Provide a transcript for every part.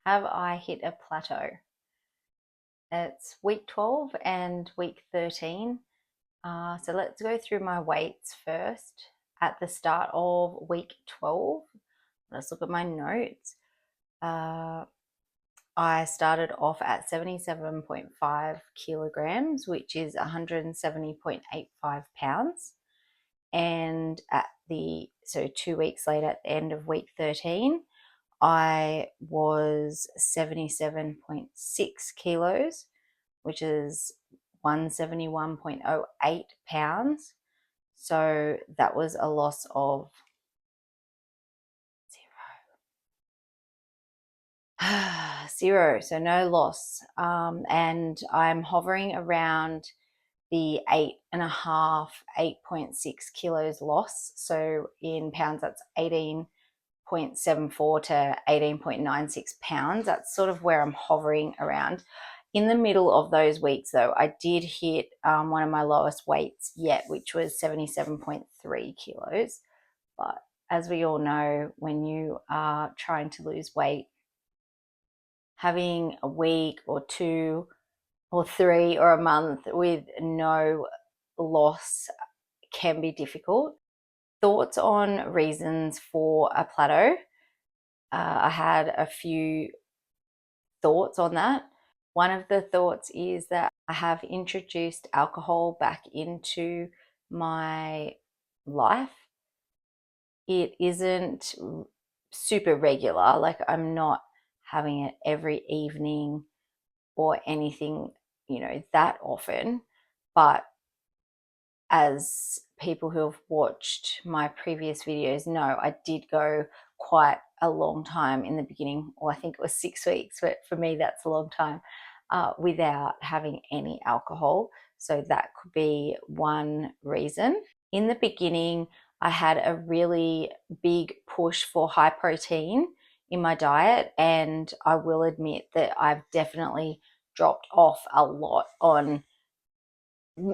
Have I hit a plateau? It's week 12 and week 13. So let's go through my weights first. At the start of week 12, let's look at my notes. I started off at 77.5 kilograms, which is 170.85 pounds. And so 2 weeks later, at the end of week 13, I was 77.6 kilos, which is 171.08 pounds. So that was a loss of 0. So no loss. And I'm hovering around the 8.5, 8.6 kilos loss. So in pounds, that's 18.74 to 18.96 pounds. That's sort of where I'm hovering around. In the middle of those weeks, though, I did hit one of my lowest weights yet, which was 77.3 kilos. But as we all know, when you are trying to lose weight, having a week or 2 or 3 or a month with no loss can be difficult. Thoughts on reasons for a plateau? I had a few thoughts on that. One of the thoughts is that I have introduced alcohol back into my life. It isn't super regular, like I'm not having it every evening or anything, that often. But as people who have watched my previous videos know, I did go quite a long time in the beginning, or I think it was 6 weeks, but for me that's a long time, without having any alcohol. So that could be one reason. In the beginning, I had a really big push for high protein in my diet, and I will admit that I've definitely dropped off a lot on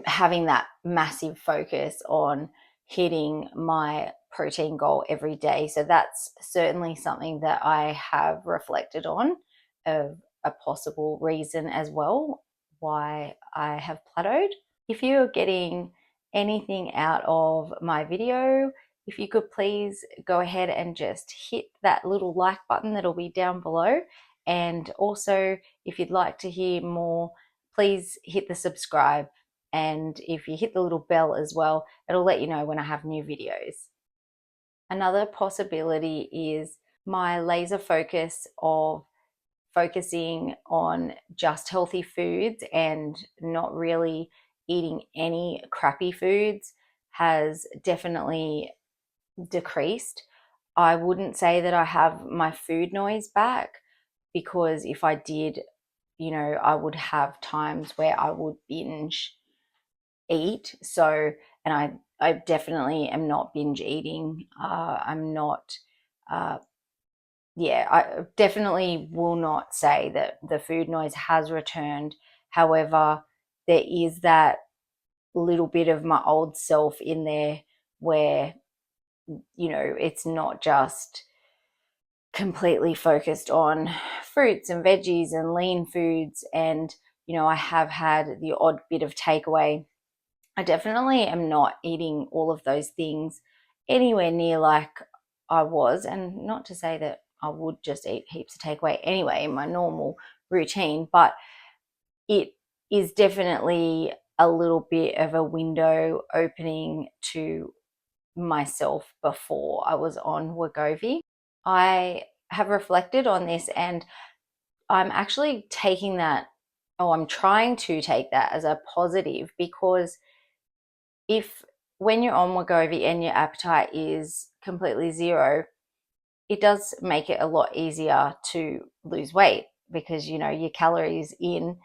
having that massive focus on hitting my protein goal every day. So that's certainly something that I have reflected on, of a possible reason as well why I have plateaued. If you're getting anything out of my video, if you could please go ahead and just hit that little like button that'll be down below. And also, if you'd like to hear more, please hit the subscribe. And if you hit the little bell as well, it'll let you know when I have new videos. Another possibility is my laser focus of focusing on just healthy foods and not really eating any crappy foods has definitely decreased. I wouldn't say that I have my food noise back, because if I did, I would have times where I would binge eat. So, and I definitely am not binge eating. I'm not, I definitely will not say that the food noise has returned. However, there is that little bit of my old self in there where, it's not just completely focused on fruits and veggies and lean foods. And, I have had the odd bit of takeaway. I definitely am not eating all of those things anywhere near like I was. And not to say that I would just eat heaps of takeaway anyway in my normal routine, but it is definitely a little bit of a window opening to myself before I was on Wegovy. I have reflected on this, and I'm actually taking that, I'm trying to take that as a positive, because when you're on Wegovy and your appetite is completely zero, it does make it a lot easier to lose weight, because your calories in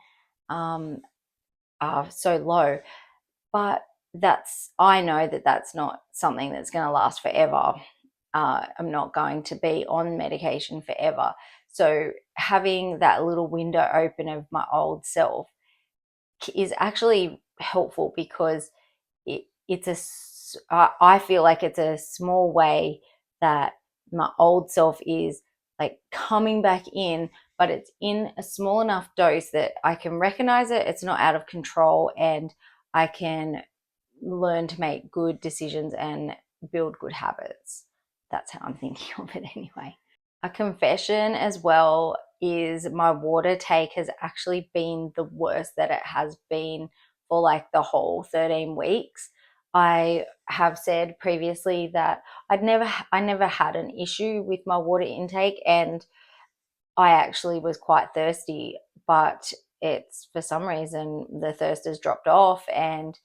are so low. But I know that that's not something that's going to last forever. I'm not going to be on medication forever. So having that little window open of my old self is actually helpful, because I feel like it's a small way that my old self is like coming back in, but it's in a small enough dose that I can recognize it, it's not out of control, and I can learn to make good decisions and build good habits. That's how I'm thinking of it anyway. A confession as well is my water take has actually been the worst that it has been for like the whole 13 weeks. I have said previously that I never had an issue with my water intake, and I actually was quite thirsty, but it's for some reason the thirst has dropped off, and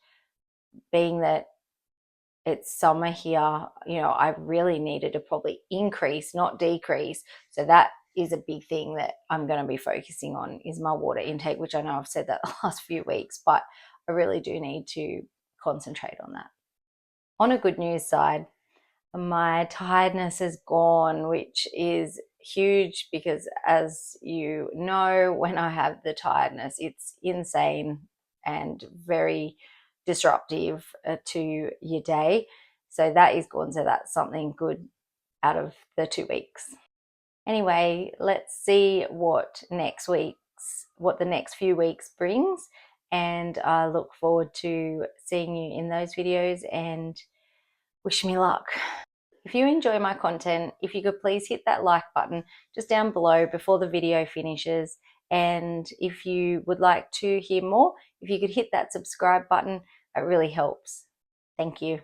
being that it's summer here, you know, I really needed to probably increase, not decrease. So that is a big thing that I'm going to be focusing on, is my water intake, which I know I've said that the last few weeks, but I really do need to concentrate on that. On a good news side, my tiredness is gone, which is huge because, as you know, when I have the tiredness, it's insane and very disruptive to your day. So that is gone. So that's something good out of the 2 weeks. Anyway, let's see what the next few weeks brings, and I look forward to seeing you in those videos, and wish me luck. If you enjoy my content, if you could please hit that like button just down below before the video finishes. And if you would like to hear more, if you could hit that subscribe button, it really helps. Thank you.